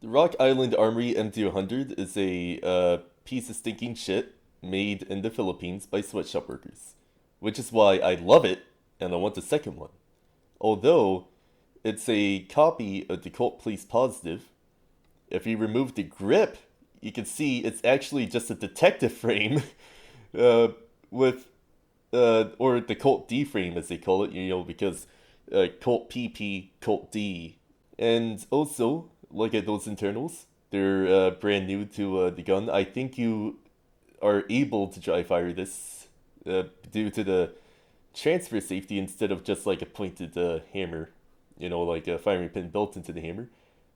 The Rock Island Armory M200 is a piece of stinking shit made in the Philippines by sweatshop workers, which is why I love it and I want the second one. Although it's a copy of the Colt Police Positive, if you remove the grip, you can see it's actually just a detective frame uh, with, or the Colt D frame as they call it, because Colt PP, Colt D. And also, look at those internals. They're brand new to the gun. I think you are able to dry fire this due to the transfer safety instead of just like a pointed hammer, like a firing pin built into the hammer.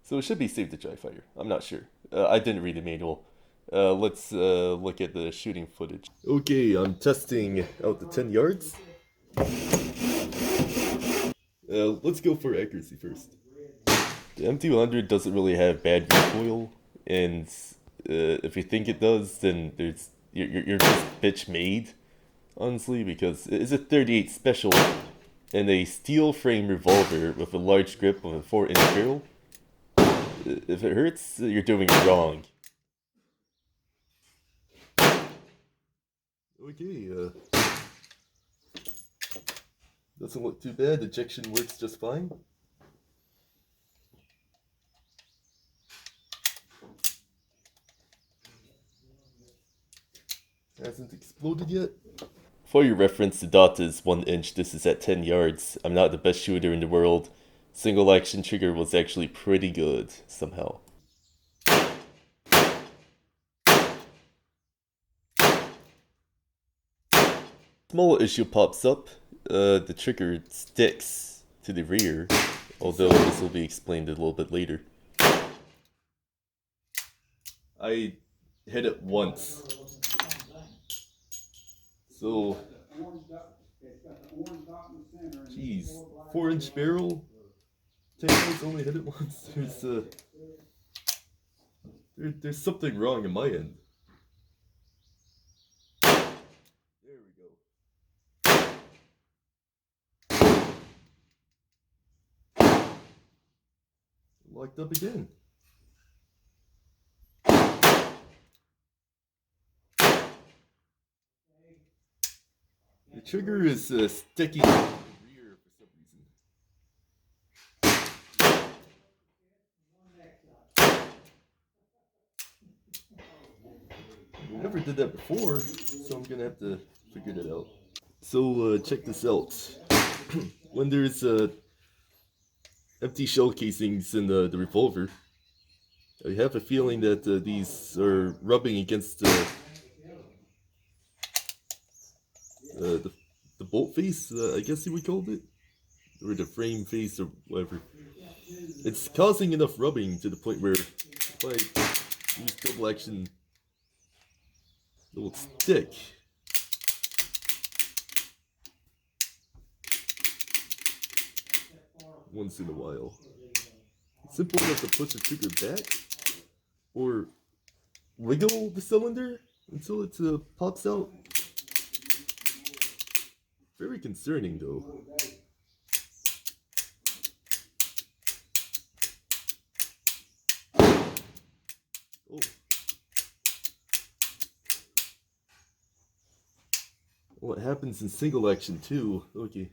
So it should be safe to dry fire. I'm not sure. I didn't read the manual. Let's look at the shooting footage. Okay, I'm testing out the 10 yards. Let's go for accuracy first. The M200 doesn't really have bad recoil, and if you think it does, then you're just bitch made, honestly, because it's a 38 special and a steel frame revolver with a large grip of a 4-inch barrel. If it hurts, you're doing it wrong. Okay, doesn't look too bad. Ejection works just fine. Hasn't exploded yet. For your reference, the dot is 1 inch. This is at 10 yards. I'm not the best shooter in the world. Single action trigger was actually pretty good, somehow. Small issue pops up. The trigger sticks to the rear, although this will be explained a little bit later. I hit it once. So, jeez, 4-inch barrel. 10 yards only hit it once. There's something wrong in my end. There we go. Locked up again. The trigger is sticking to the rear for some reason. I never did that before, so I'm gonna have to figure that out. So check this out. When there's empty shell casings in the revolver, I have a feeling that these are rubbing against uh, the the bolt face. I guess you would call it, or the frame face, or whatever. It's causing enough rubbing to the point where if I use double action, it will stick. Once in a while. It's simple enough to push the trigger back, or wiggle the cylinder until it pops out. Very concerning though. Oh. Well, it happens in single action too. Okay.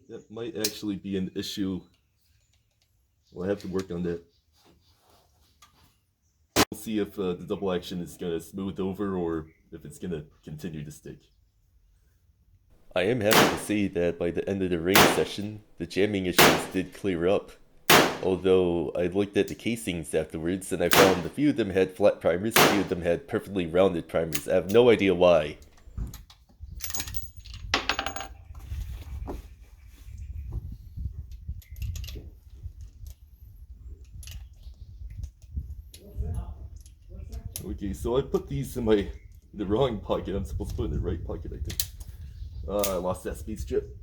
That might actually be an issue. Well, I have to work on that. We'll see if the double action is gonna smooth over or if it's gonna continue to stick. I am happy to see that by the end of the rain session, the jamming issues did clear up. Although I looked at the casings afterwards and I found a few of them had flat primers, a few of them had perfectly rounded primers. I have no idea why. Okay, so I put these in the wrong pocket. I'm supposed to put it in the right pocket, I think. I lost that speed strip.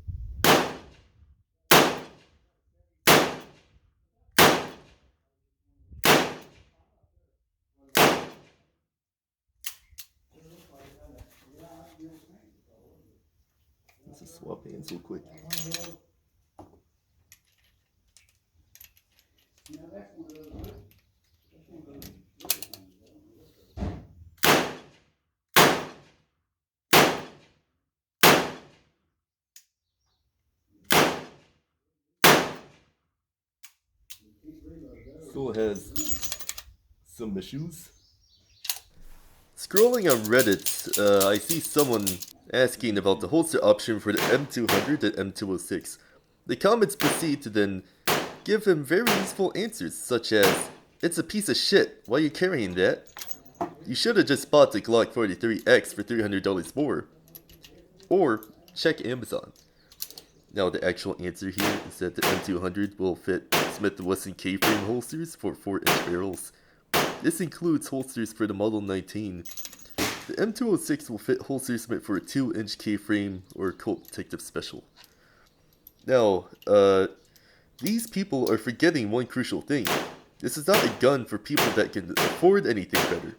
Let's just swap hands real quick. Still has some issues. Scrolling on Reddit, I see someone asking about the holster option for the M200 and M206. The comments proceed to then give him very useful answers, such as, "It's a piece of shit, why are you carrying that? You should have just bought the Glock 43X for $300 more." Or, check Amazon. Now the actual answer here is that the M200 will fit Smith & Wesson K-frame holsters for 4-inch barrels. This includes holsters for the Model 19. The M206 will fit holsters meant for a 2-inch K-frame or Colt Detective Special. Now, these people are forgetting one crucial thing. This is not a gun for people that can afford anything better.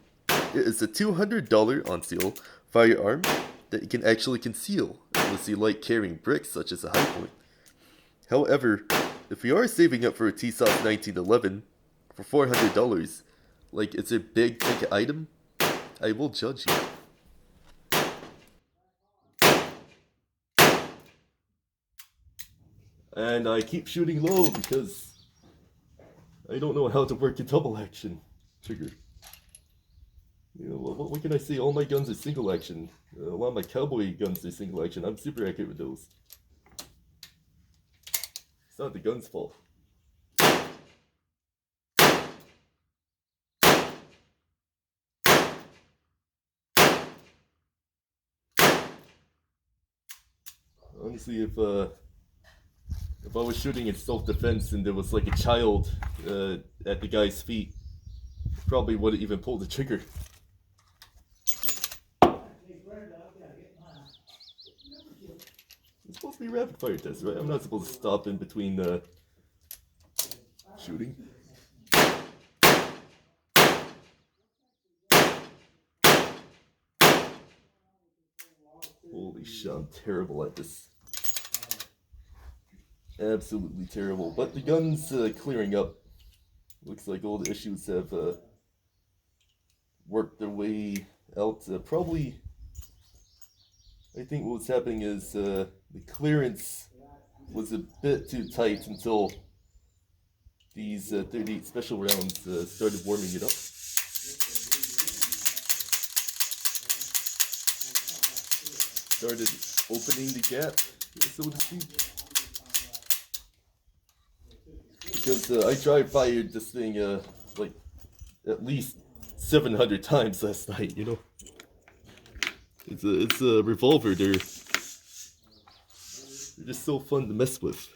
It is a $200 on sale firearm that you can actually conceal unless you like carrying bricks such as a high point. However, if you are saving up for a TSOS 1911 for $400, like it's a big ticket item, I will judge you. And I keep shooting low because I don't know how to work a double action trigger. You know, what can I say? All my guns are single action. A lot of my cowboy guns are single action. I'm super accurate with those. It's not the gun's fault. Honestly, if I was shooting in self-defense and there was like a child at the guy's feet, probably wouldn't even pull the trigger. It's supposed to be rapid fire test, right? I'm not supposed to stop in between shooting. Holy shit, I'm terrible at this. Absolutely terrible. But the gun's clearing up. Looks like all the issues have worked their way out. Probably, I think what's happening is the clearance was a bit too tight until these 38 special rounds started warming it up. Started opening the gap, so to speak. Because I fired this thing like at least 700 times last night, you know. It's a revolver. They're just so fun to mess with.